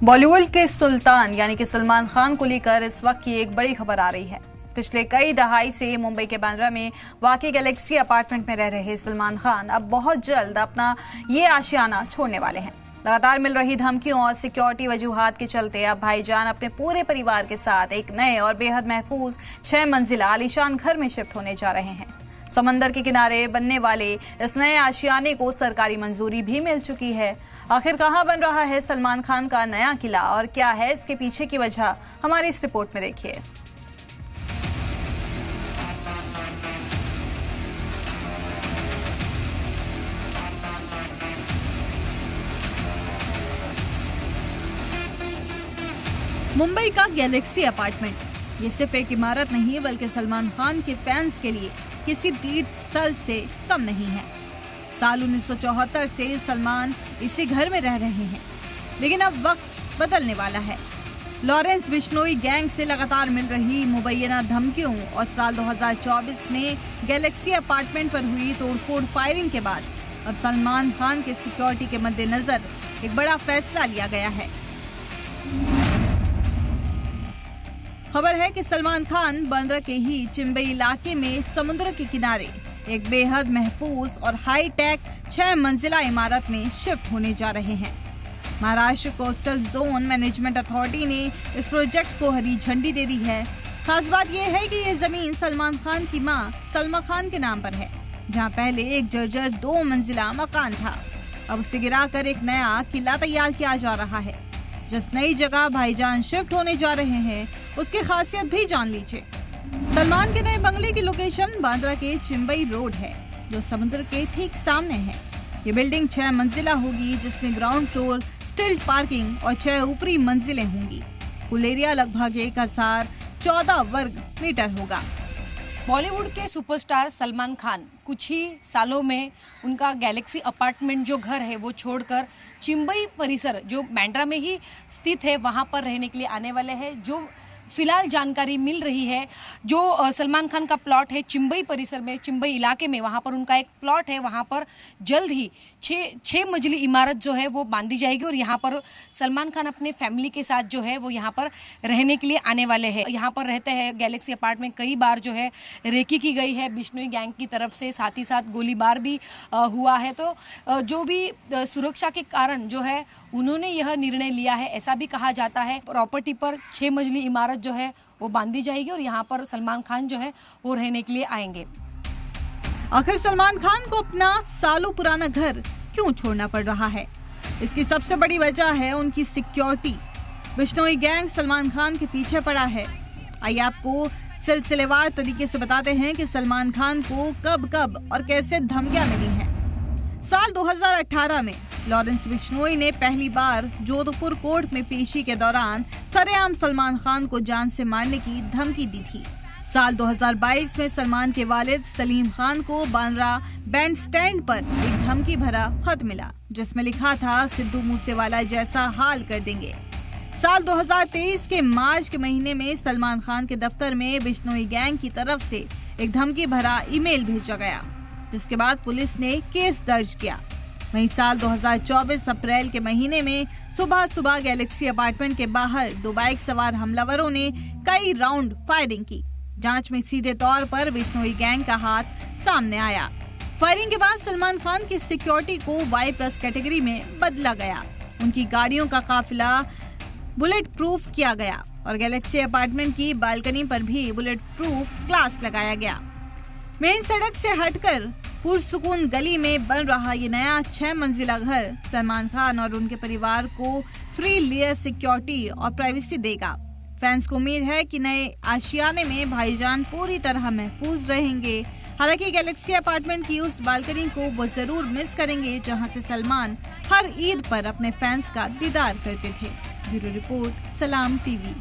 बॉलीवुड के सुल्तान यानी कि सलमान खान को लेकर इस वक्त की एक बड़ी खबर आ रही है। पिछले कई दहाई से मुंबई के बांद्रा में वाकई गैलेक्सी अपार्टमेंट में रह रहे सलमान खान अब बहुत जल्द अपना ये आशियाना छोड़ने वाले हैं। लगातार मिल रही धमकियों और सिक्योरिटी वजूहात के चलते अब भाईजान अपने पूरे परिवार के साथ एक नए और बेहद महफूज 6 मंजिला आलीशान घर में शिफ्ट होने जा रहे हैं। समंदर के किनारे बनने वाले इस नए आशियाने को सरकारी मंजूरी भी मिल चुकी है। आखिर कहां बन रहा है सलमान खान का नया किला और क्या है इसके पीछे की वजह, हमारी इस रिपोर्ट में देखिए। मुंबई का गैलेक्सी अपार्टमेंट ये सिर्फ एक इमारत नहीं बल्कि सलमान खान के फैंस के लिए किसी तीर्थ स्थल से कम नहीं है। साल 1974 से सलमान इसी घर में रह रहे हैं, लेकिन अब वक्त बदलने वाला है। लॉरेंस बिश्नोई गैंग से लगातार मिल रही मुबैना धमकियों और साल 2024 में गैलेक्सी अपार्टमेंट पर हुई तोड़फोड़ फायरिंग के बाद अब सलमान खान के सिक्योरिटी के मद्देनजर एक बड़ा फैसला लिया गया है। खबर है कि सलमान खान बांद्रा के ही चिंबई इलाके में समुद्र के किनारे एक बेहद महफूज और हाई टेक 6 मंजिला इमारत में शिफ्ट होने जा रहे हैं। Maharashtra coastal zone management authority ने इस प्रोजेक्ट को हरी झंडी दे दी है। खास बात यह है कि ये जमीन सलमान खान की मां सलमा खान के नाम पर है, जहां पहले एक जर्जर 2 मंजिला मकान था। अब उसे गिराकर एक नया किला तैयार किया जा रहा है। जिस नई जगह भाईजान शिफ्ट होने जा रहे हैं उसकी खासियत भी जान लीजिए। सलमान के नए बंगले की लोकेशन बांद्रा के चिंबई रोड है, जो समुद्र के ठीक सामने है। ये बिल्डिंग 6 मंजिला होगी, जिसमें ग्राउंड फ्लोर, स्टिल्ट पार्किंग और 6 ऊपरी मंजिलें होंगी। कुल एरिया लगभग 1014 वर्ग मीटर होगा। बॉलीवुड के सुपरस्टार सलमान खान कुछ ही सालों में उनका गैलेक्सी अपार्टमेंट जो घर है वो छोड़कर चिंबई परिसर जो बांद्रा में ही स्थित है वहां पर रहने के लिए आने वाले हैं। जो फिलहाल जानकारी मिल रही है, जो सलमान खान का प्लॉट है चिंबई परिसर में, चिंबई इलाके में, वहाँ पर उनका एक प्लॉट है। वहाँ पर जल्द ही 6 मंजिली इमारत जो है वो बांधी जाएगी और यहाँ पर सलमान खान अपने फैमिली के साथ जो है वो यहाँ पर रहने के लिए आने वाले हैं। यहाँ पर रहते हैं। गैलेक्सी अपार्टमेंट कई बार जो है रेकी की गई है बिश्नोई गैंग की तरफ से, साथ ही साथ गोलीबार भी हुआ है। तो जो भी सुरक्षा के कारण जो है उन्होंने यह निर्णय लिया है, ऐसा भी कहा जाता है। प्रॉपर्टी पर 6 मंजिली इमारत जो है वो बांधी जाएगी और यहाँ पर सलमान खान जो है वो रहने के लिए आएंगे। आखिर सलमान खान को अपना सालों पुराना घर क्यों छोड़ना पड़ रहा है? इसकी सबसे बड़ी वजह है उनकी सिक्योरिटी। बिश्नोई गैंग सलमान खान के पीछे पड़ा है। आइए आपको सिलसिलेवार तरीके से बताते हैं कि सलमान खान को कब कब और कैसे धमकियां मिली हैं। साल 2018 में लॉरेंस बिश्नोई ने पहली बार जोधपुर कोर्ट में पेशी के दौरान सरेआम सलमान खान को जान से मारने की धमकी दी थी। साल 2022 में सलमान के वालिद सलीम खान को बांद्रा बैंड स्टैंड पर एक धमकी भरा खत मिला, जिसमें लिखा था सिद्धू मूसेवाला जैसा हाल कर देंगे। साल 2023 के मार्च के महीने में सलमान खान के दफ्तर में बिश्नोई गैंग की तरफ से एक धमकी भरा ईमेल भेजा गया, जिसके बाद पुलिस ने केस दर्ज किया। वहीं साल 2024 अप्रैल के महीने में सुबह गैलेक्सी अपार्टमेंट के बाहर 2 बाइक सवार हमलावरों ने कई राउंड फायरिंग की। जांच में सीधे तौर पर बिश्नोई गैंग का हाथ सामने आया। फायरिंग के बाद सलमान खान की सिक्योरिटी को Y+ कैटेगरी में बदला गया। उनकी गाड़ियों का काफिला बुलेट प्रूफ किया गया और गैलेक्सी अपार्टमेंट की बालकनी पर भी बुलेट प्रूफ ग्लास लगाया गया। मेन सड़क से हटकर पुरसुकून गली में बन रहा ये नया 6 मंजिला घर सलमान खान और उनके परिवार को 3 लेयर सिक्योरिटी और प्राइवेसी देगा। फैंस को उम्मीद है कि नए आशियाने में भाईजान पूरी तरह महफूज रहेंगे। हालांकि गैलेक्सी अपार्टमेंट की उस बालकनी को वो जरूर मिस करेंगे जहां से सलमान हर ईद पर अपने फैंस का दीदार करते थे। ब्यूरो रिपोर्ट, सलाम टीवी।